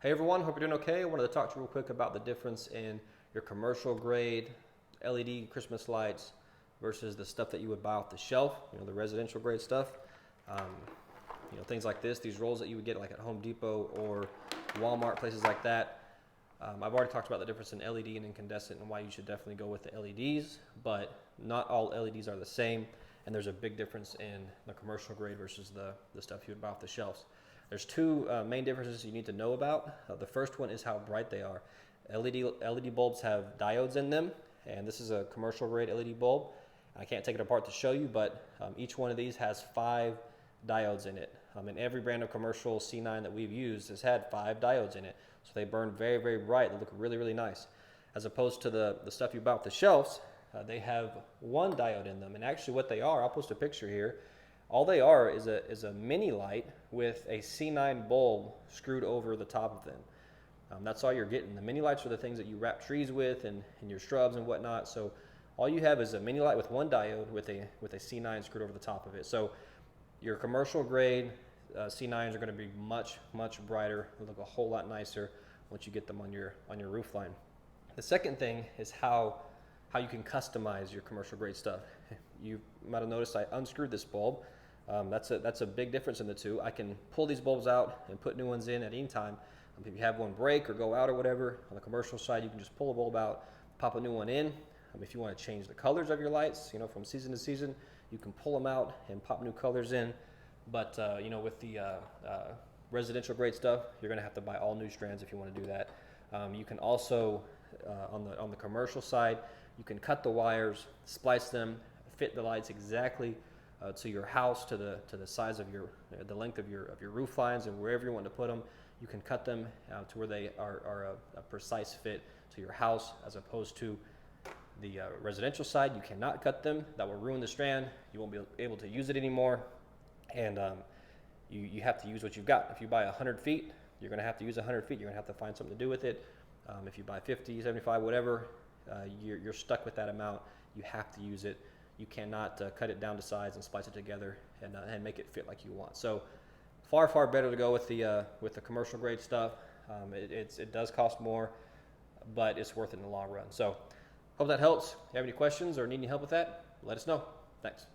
Hey everyone, hope you're doing okay. I wanted to talk to you real quick about the difference in your commercial grade LED Christmas lights versus the stuff that you would buy off the shelf, the residential grade stuff. Things like this, these rolls that you would get like at Home Depot or Walmart, places like that. I've already talked about the difference in LED and incandescent and why you should definitely go with the LEDs, but not all LEDs are the same, and there's a big difference in the commercial grade versus the stuff you would buy off the shelves. There's two main differences you need to know about. The first one is how bright they are. LED bulbs have diodes in them, and this is a commercial grade LED bulb. I can't take it apart to show you, but each one of these has 5 diodes in it. And every brand of commercial C9 that we've used has had 5 diodes in it. So they burn very, very bright. They look really, really nice. As opposed to the stuff you buy off the shelves, they have 1 diode in them. And actually what they are, I'll post a picture here. All they are is a mini light with a C9 bulb screwed over the top of them. That's all you're getting. The mini lights are the things that you wrap trees with and your shrubs and whatnot. So all you have is a mini light with 1 diode with a C9 screwed over the top of it. So your commercial grade C9s are going to be much, much brighter. They look a whole lot nicer once you get them on your roof line. The second thing is how you can customize your commercial grade stuff. You might have noticed I unscrewed this bulb. That's a big difference in the two. I can pull these bulbs out and put new ones in at any time. If you have one break or go out or whatever, on the commercial side, you can just pull a bulb out, pop a new one in. If you want to change the colors of your lights, from season to season, you can pull them out and pop new colors in. But with the residential grade stuff, you're going to have to buy all new strands if you want to do that. You can also, on the commercial side, you can cut the wires, splice them, fit the lights exactly to your house, to the size of the length of your roof lines, and wherever you want to put them. You can cut them to where they are a precise fit to your house, as opposed to the residential side. You cannot cut them. That will ruin the strand. You won't be able to use it anymore, and you have to use what you've got. If you buy 100 feet, you're going to have to use 100 feet. You're going to have to find something to do with it. If you buy 50, 75, whatever, you're stuck with that amount. You have to use it. You cannot cut it down to size and splice it together and make it fit like you want. So far, far better to go with the commercial grade stuff. It does cost more, but it's worth it in the long run. So hope that helps. If you have any questions or need any help with that, let us know. Thanks.